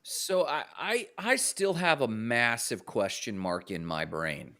So I still have a massive question mark in my brain.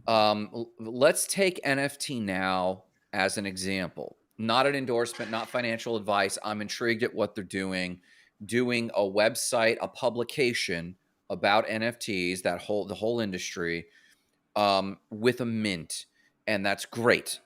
Let's take NFT now as an example. Not an endorsement, not financial advice. I'm intrigued at what they're doing a website, a publication about NFTs, the whole industry, with a mint, and that's great.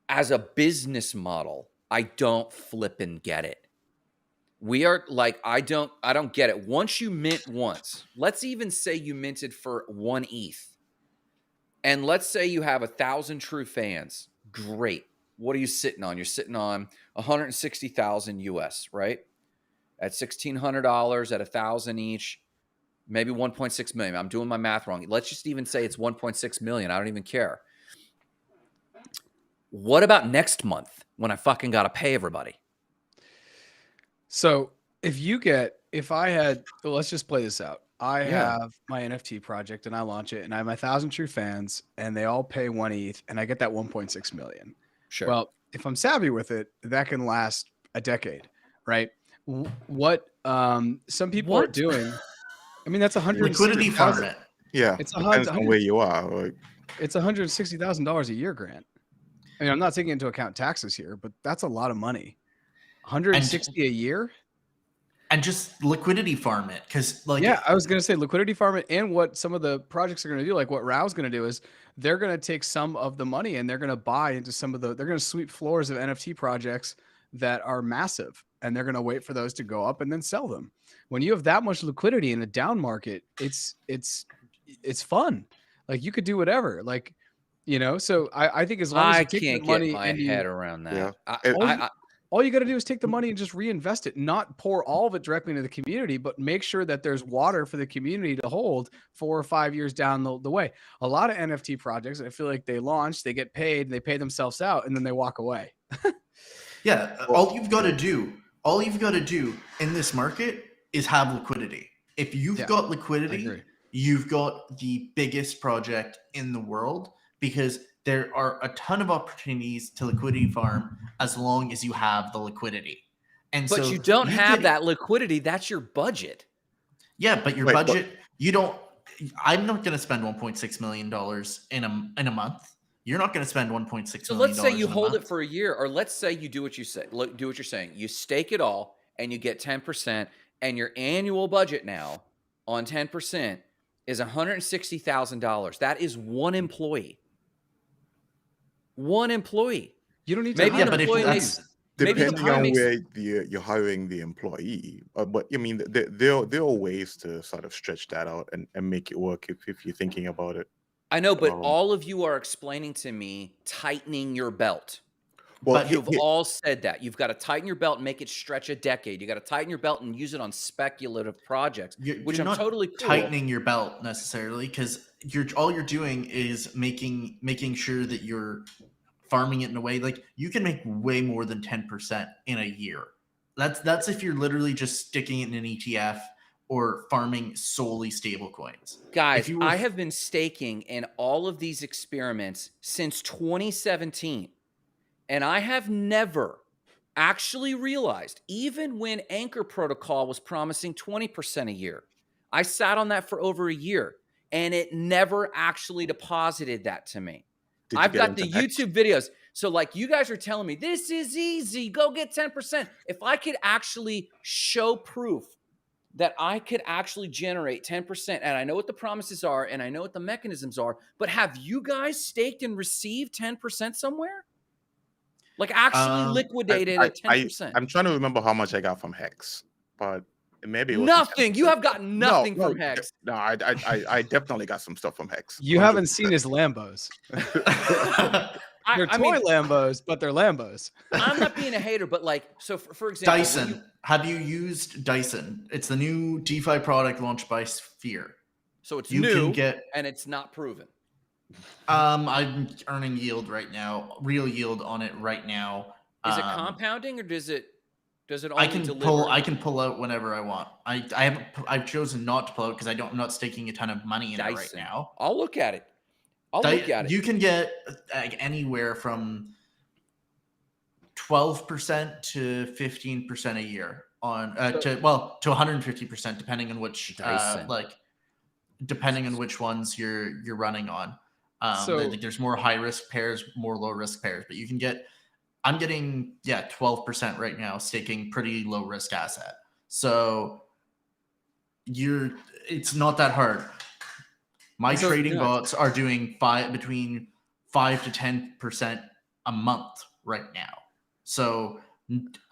As a business model, I don't flip and get it. We are like, I don't get it. Once you mint once, let's even say you minted for 1 ETH. And let's say you have 1,000 true fans. Great. What are you sitting on? You're sitting on 160,000 US, right? At $1,600 at 1,000 each, maybe 1.6 million. I'm doing my math wrong. Let's just even say it's 1.6 million. I don't even care. What about next month when I fucking got to pay everybody? So let's just play this out. I have my NFT project and I launch it and I have my 1,000 true fans and they all pay 1 ETH and I get that 1.6 million. Sure. Well, if I'm savvy with it, that can last a decade, right? What some people are doing, I mean, that's liquidity farm it. Yeah, It's depends on where you are. Like, it's $160,000 a year, Grant. I mean, I'm not taking into account taxes here, but that's a lot of money. 160 a year. And just liquidity farm it, because I was gonna say liquidity farm it, and what some of the projects are gonna do, like what Rao's gonna do, is they're gonna take some of the money and they're gonna buy into they're gonna sweep floors of NFT projects that are massive, and they're gonna wait for those to go up and then sell them. When you have that much liquidity in a down market, it's fun. Like you could do whatever, like So I think as long as you take the money my head around that. Yeah. All you got to do is take the money and just reinvest it, not pour all of it directly into the community, but make sure that there's water for the community to hold 4 or 5 years down the way. A lot of NFT projects, I feel like they launch, they get paid, they pay themselves out, and then they walk away. Yeah. All you've got to do in this market is have liquidity. If you've got liquidity, you've got the biggest project in the world, because there are a ton of opportunities to liquidity farm as long as you have the liquidity. But you don't have that liquidity. That's your budget. Yeah, but your budget, you don't. I'm not going to spend $1.6 million in a month. You're not going to spend $1.6 million. So let's say you hold it for a year, or let's say you do what you say. Do what you're saying. You stake it all, and you get 10%, and your annual budget now on 10% is $160,000. That is one employee. One employee. You don't need to. Maybe, but if that's depending on where you're hiring the employee, but I mean, there are ways to sort of stretch that out and make it work if you're thinking about it. I know, but all of you are explaining to me tightening your belt. Well, but you've all said that. You've got to tighten your belt and make it stretch a decade. You got to tighten your belt and use it on speculative projects, which I'm totally cool. Tightening your belt necessarily, because all you're doing is making sure that you're farming it in a way like you can make way more than 10% in a year. That's if you're literally just sticking it in an ETF or farming solely stable coins. Guys, I have been staking in all of these experiments since 2017. And I have never actually realized, even when Anchor Protocol was promising 20% a year, I sat on that for over a year, and it never actually deposited that to me. I've got the YouTube videos. So like you guys are telling me, this is easy, go get 10%. If I could actually show proof that I could actually generate 10%, and I know what the promises are, and I know what the mechanisms are, but have you guys staked and received 10% somewhere? Like actually liquidated at 10%. I'm trying to remember how much I got from Hex, but maybe it was nothing. You have got nothing from Hex. No, I definitely got some stuff from Hex. You 100%. Haven't seen his Lambos. They're toy Lambos, but they're Lambos. I'm not being a hater, but like, so for example, Dyson. Have you used Dyson? It's the new DeFi product launched by Sphere. So it's new, and it's not proven. I'm earning yield right now, real yield on it right now. Is it compounding, or does it only deliver? I can pull out whenever I want. I've chosen not to pull out because I'm not staking a ton of money in it right now. I'll look at it. You can get anywhere from 12% to 15% a year on to 150%, depending on which depending on which ones you're running on. There's more high risk pairs, more low risk pairs, but you can get. I'm getting 12% right now, staking pretty low risk asset. So it's not that hard. My trading bots are doing between 5 to 10% a month right now. So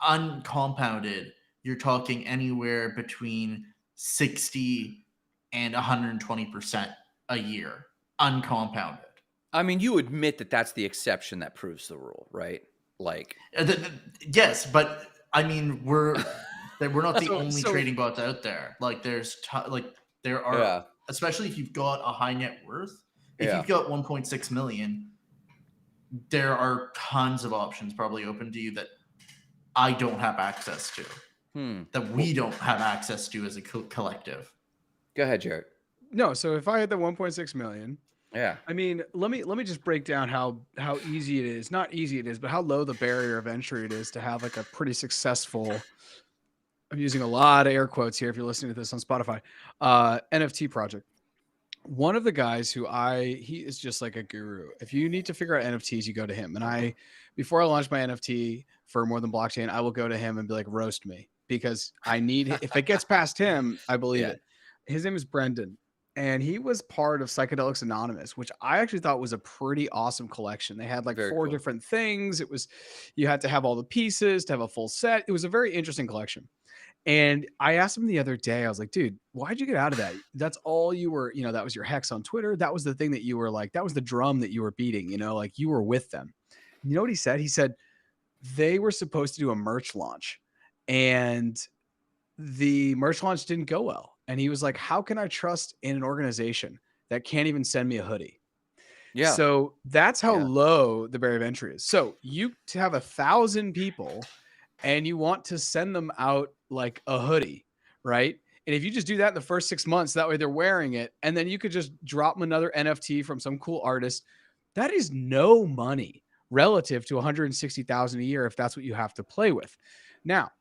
uncompounded, you're talking anywhere between 60 and 120% a year, uncompounded. I mean, you admit that that's the exception that proves the rule, right? Like, yes, but I mean, we're not the only trading bots out there. Like, there are, especially if you've got a high net worth. If you've got 1.6 million, there are tons of options probably open to you that I don't have access to, that we don't have access to as a collective. Go ahead, Jared. No, so if I had the 1.6 million, I mean, let me just break down how easy it is. Not easy it is, but how low the barrier of entry it is to have like a pretty successful, I'm using a lot of air quotes here if you're listening to this on Spotify, NFT project. One of the guys he is just like a guru. If you need to figure out NFTs, you go to him. And before I launch my NFT for More Than Blockchain, I will go to him and be like, roast me, because I need, if it gets past him, I believe it. His name is Brendan. And he was part of Psychedelics Anonymous, which I actually thought was a pretty awesome collection. They had like four different things. You had to have all the pieces to have a full set. It was a very interesting collection. And I asked him the other day, I was like, dude, why'd you get out of that? That's all you were, that was your hex on Twitter. That was the thing that you were like, that was the drum that you were beating, like you were with them. You know what he said? He said they were supposed to do a merch launch and the merch launch didn't go well. And he was like, how can I trust in an organization that can't even send me a hoodie? Yeah. So that's how low the barrier of entry is. So you to have 1,000 people and you want to send them out like a hoodie, right? And if you just do that in the first 6 months, that way they're wearing it. And then you could just drop them another NFT from some cool artist. That is no money relative to 160,000 a year if that's what you have to play with. Now,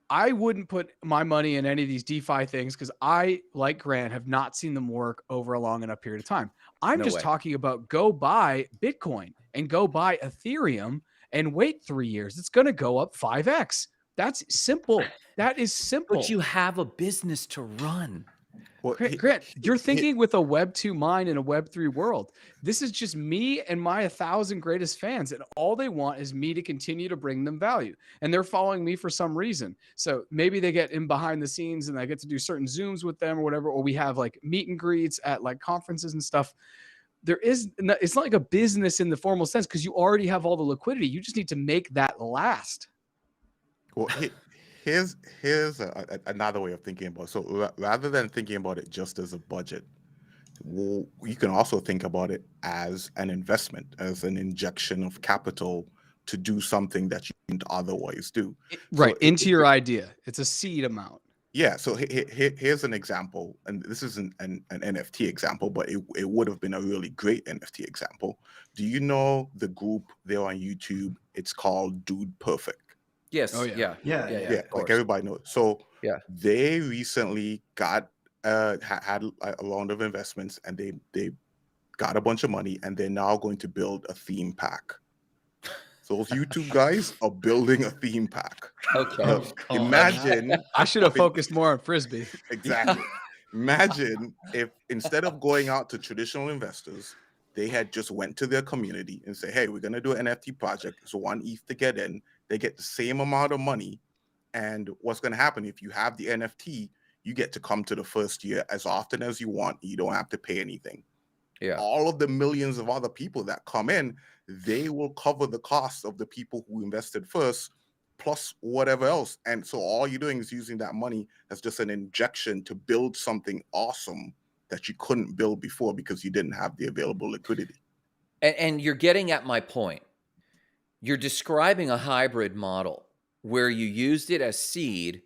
I wouldn't put my money in any of these DeFi things because I, like Grant, have not seen them work over a long enough period of time. I'm just talking about go buy Bitcoin and go buy Ethereum and wait 3 years. It's going to go up 5x. That's simple. That is simple. But you have a business to run. Well, Grant, you're thinking with a Web 2 mind in a Web 3 world. This is just me and my 1,000 greatest fans, and all they want is me to continue to bring them value. And they're following me for some reason. So maybe they get in behind the scenes and I get to do certain Zooms with them or whatever, or we have like meet and greets at like conferences and stuff. It's not like a business in the formal sense because you already have all the liquidity. You just need to make that last. Well, here's another way of thinking about it. So rather than thinking about it just as a budget, you can also think about it as an investment, as an injection of capital to do something that you didn't otherwise do. Right, so into your idea. It's a seed amount. Yeah, so here's an example, and this isn't an NFT example, but it would have been a really great NFT example. Do you know the group there on YouTube? It's called Dude Perfect. Yes. Oh, yeah. Like everybody knows. So they recently got had a round of investments, and they got a bunch of money, and they're now going to build a theme pack. So those YouTube guys are building a theme pack. Okay. Imagine. I should have focused more on Frisbee. Exactly. Imagine if instead of going out to traditional investors, they had just went to their community and say, hey, we're going to do an NFT project. So 1 ETH to get in. They get the same amount of money. And what's going to happen if you have the NFT, you get to come to the first year as often as you want. You don't have to pay anything. Yeah. All of the millions of other people that come in, they will cover the cost of the people who invested first, plus whatever else. And so all you're doing is using that money as just an injection to build something awesome that you couldn't build before because you didn't have the available liquidity. And you're getting at my point. You're describing a hybrid model where you used it as seed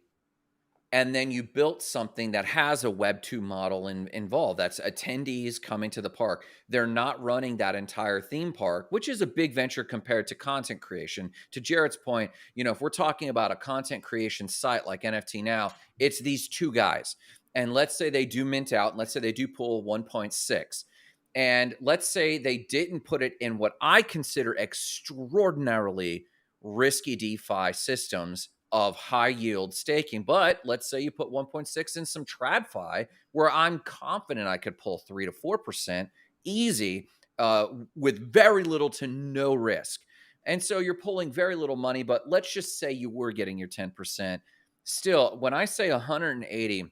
and then you built something that has a Web 2 model involved. That's attendees coming to the park. They're not running that entire theme park, which is a big venture compared to content creation. To Jared's point, if we're talking about a content creation site like NFT Now, it's these two guys. And let's say they do mint out, and let's say they do pull 1.6. And let's say they didn't put it in what I consider extraordinarily risky DeFi systems of high yield staking. But let's say you put 1.6 in some TradFi, where I'm confident I could pull 3 to 4% easy with very little to no risk. And so you're pulling very little money, but let's just say you were getting your 10%. Still, when I say 180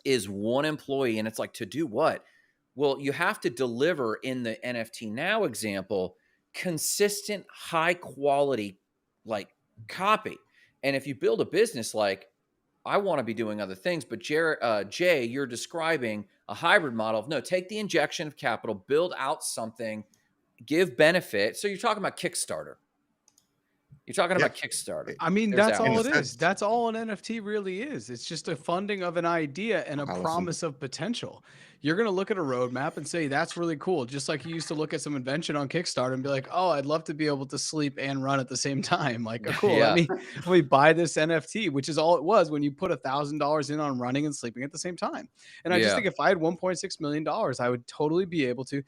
is one employee, and it's like, to do what? Well, you have to deliver, in the NFT Now example, consistent, high quality, like, copy. And if you build a business, like, I want to be doing other things, but Jay, you're describing a hybrid model of, no, take the injection of capital, build out something, give benefit. So you're talking about Kickstarter. You're talking about Kickstarter. I mean, that's all it is. That's all an NFT really is. It's just a funding of an idea and a promise of potential. You're going to look at a roadmap and say, that's really cool. Just like you used to look at some invention on Kickstarter and be like, oh, I'd love to be able to sleep and run at the same time. Like, oh, cool. Let me buy this NFT, which is all it was when you put $1,000 in on running and sleeping at the same time. And I just think if I had $1.6 million, I would totally be able to.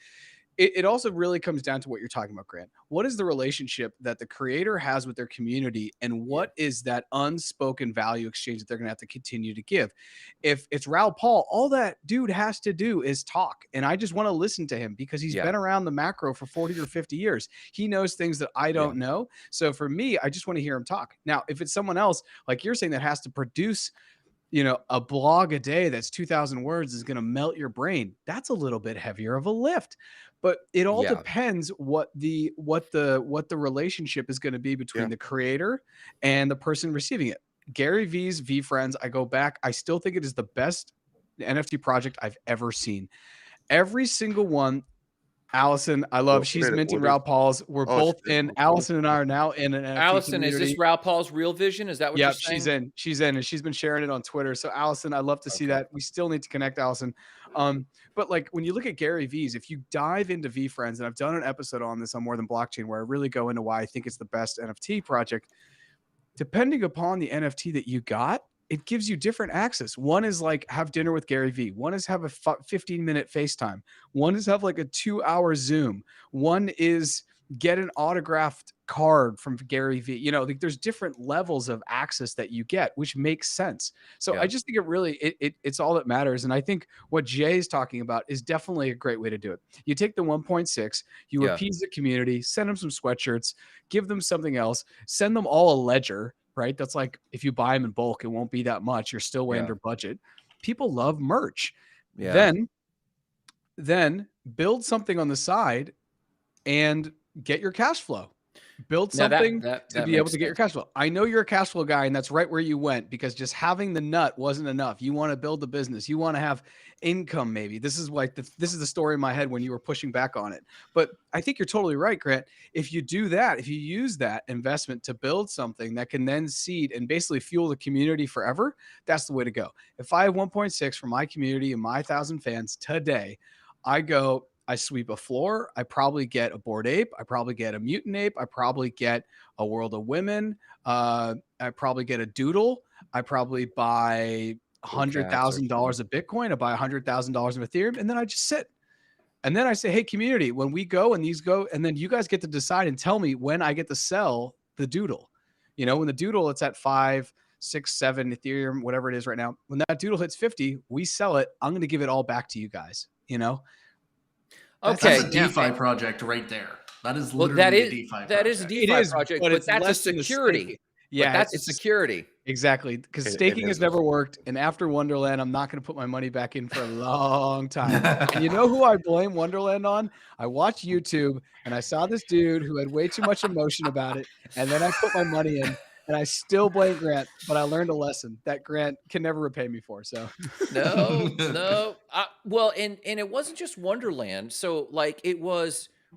It also really comes down to what you're talking about, Grant. What is the relationship that the creator has with their community, and what is that unspoken value exchange that they're going to have to continue to give? If it's Raoul Pal, all that dude has to do is talk, and I just want to listen to him because he's been around the macro for 40 or 50 years. He knows things that I don't know. So for me, I just want to hear him talk. Now, if it's someone else, like you're saying, that has to produce a blog a day that's 2,000 words is going to melt your brain. That's a little bit heavier of a lift, but it all depends what the relationship is going to be between the creator and the person receiving it. Gary V's VeeFriends, I go back, I still think it is the best NFT project I've ever seen. Every single one. Allison, I love. She's minting Raoul Pal's. We're both in. Allison and I are now in an NFT Allison, community. is this Raoul Pal's real vision? Is that what you're saying? She's in, and she's been sharing it on Twitter. So Allison, I love to see that. We still need to connect, Allison. But like when you look at Gary V's, if you dive into VeeFriends, and I've done an episode on this on More Than Blockchain, where I really go into why I think it's the best NFT project. Depending upon the NFT that you got, it gives you different access. One is like have dinner with Gary Vee. One is have a 15-minute FaceTime. One is have like a 2-hour Zoom. One is get an autographed card from Gary Vee. Like there's different levels of access that you get, which makes sense. So I just think it really, it's all that matters. And I think what Jay is talking about is definitely a great way to do it. You take the 1.6, you appease the community, send them some sweatshirts, give them something else, send them all a ledger, right? That's like, if you buy them in bulk, it won't be that much. You're still way under budget. People love merch. Then build something on the side and get your cash flow. Build something to be able to get your cash flow. I know you're a cash flow guy, and that's right where you went, because just having the nut wasn't enough. You want to build a business. You want to have income, maybe. This is like this is the story in my head when you were pushing back on it. But I think you're totally right, Grant. If you do that, if you use that investment to build something that can then seed and basically fuel the community forever, that's the way to go. If I have 1.6 from my community and my 1,000 fans today, I sweep a floor. I probably get a Bored Ape. I probably get a Mutant Ape. I probably get a World of Women. I probably get a Doodle. I probably buy $100,000 of Bitcoin. I buy $100,000 of Ethereum, and then I just sit. And then I say, hey, community, when we go and these go, and then you guys get to decide and tell me when I get to sell the Doodle. When the Doodle, it's at 5, 6, 7 Ethereum, whatever it is right now. When that Doodle hits 50, we sell it. I'm going to give it all back to you guys, Okay, that's a DeFi project right there. That is literally a DeFi project. That is a DeFi project, but that's a security. Yeah, that's a security. Exactly, because staking has never worked. And after Wonderland, I'm not going to put my money back in for a long time. And you know who I blame Wonderland on? I watched YouTube, and I saw this dude who had way too much emotion about it. And then I put my money in. And I still blame Grant, but I learned a lesson that Grant can never repay me for. So no. Well, and it wasn't just Wonderland. So like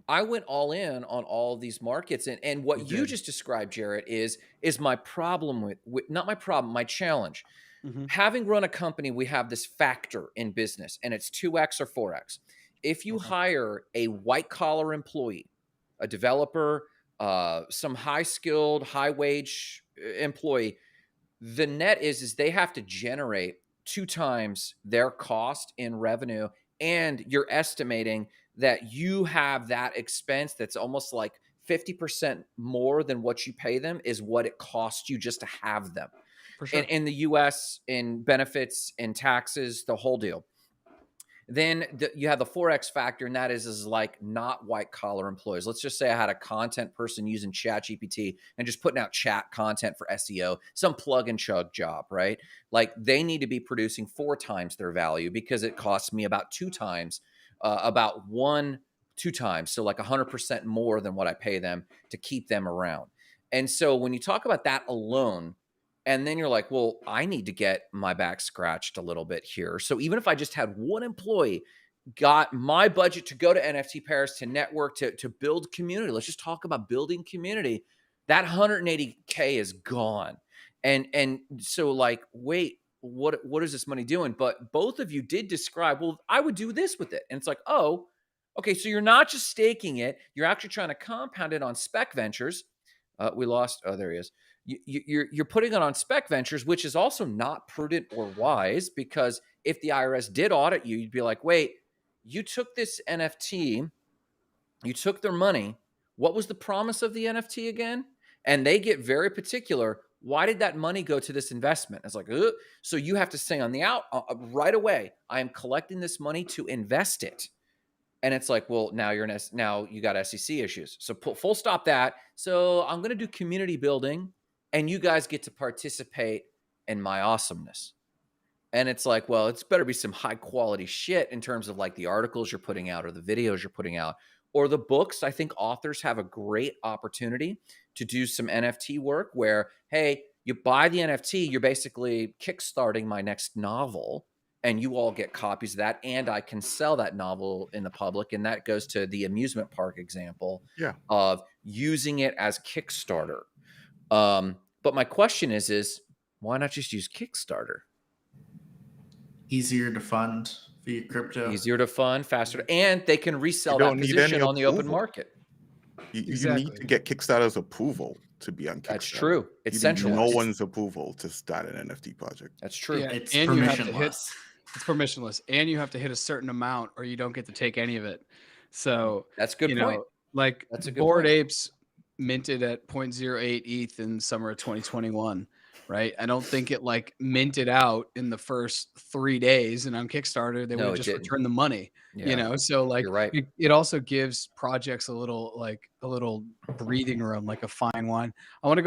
I went all in on all of these markets, and what you just described, Jarrett, is my problem with not my problem, my challenge. Having run a company, we have this factor in business, and it's 2x or 4x. If you hire a white collar employee, a developer, some high skilled, high wage employee, the net is they have to generate 2 times their cost in revenue, and you're estimating that you have that expense that's almost like 50% more than what you pay them is what it costs you just to have them. For sure. In the US, in benefits, in taxes, the whole deal. Then you have the 4x factor, and that is like not white collar employees. Let's just say I had a content person using ChatGPT and just putting out chat content for SEO, some plug and chug job, right? Like they need to be producing 4 times their value because it costs me about 2 times, two times. So like 100% more than what I pay them to keep them around. And so when you talk about that alone, and then you're like, well, I need to get my back scratched a little bit here. So even if I just had one employee, got my budget to go to NFT Paris, to network, to build community. Let's just talk about building community. That 180K is gone. And so like, wait, what is this money doing? But both of you did describe, well, I would do this with it. And it's like, oh, okay, so you're not just staking it. You're actually trying to compound it on spec ventures. We lost, oh, there he is. You're putting it on spec ventures, which is also not prudent or wise, because if the IRS did audit you, you'd be like, wait, you took this NFT, you took their money. What was the promise of the NFT again? And they get very particular. Why did that money go to this investment? It's like, ugh. So you have to say on the out right away, I am collecting this money to invest it. And it's like, well, now now you got SEC issues. So full stop that. So I'm going to do community building, and you guys get to participate in my awesomeness. And it's like, well, it's better be some high quality shit in terms of like the articles you're putting out or the videos you're putting out or the books. I think authors have a great opportunity to do some NFT work where, hey, you buy the NFT, you're basically kickstarting my next novel, and you all get copies of that, and I can sell that novel in the public. And that goes to the amusement park example of using it as Kickstarter. But my question is why not just use Kickstarter? Easier to fund via crypto. Easier to fund, faster, and they can resell that position on the open market. You need to get Kickstarter's approval to be on Kickstarter. That's true. It's centralized. No one's approval to start an NFT project. That's true. Yeah, it's and permissionless. It's permissionless, and you have to hit a certain amount, or you don't get to take any of it. So that's a good point. Like that's a good Bored point. Apes minted at 0.08 ETH in summer of 2021. Right. I don't think it like minted out in the first 3 days, and on Kickstarter, they would just return the money, So like, you're right. It also gives projects a little breathing room, like a fine wine. I want to go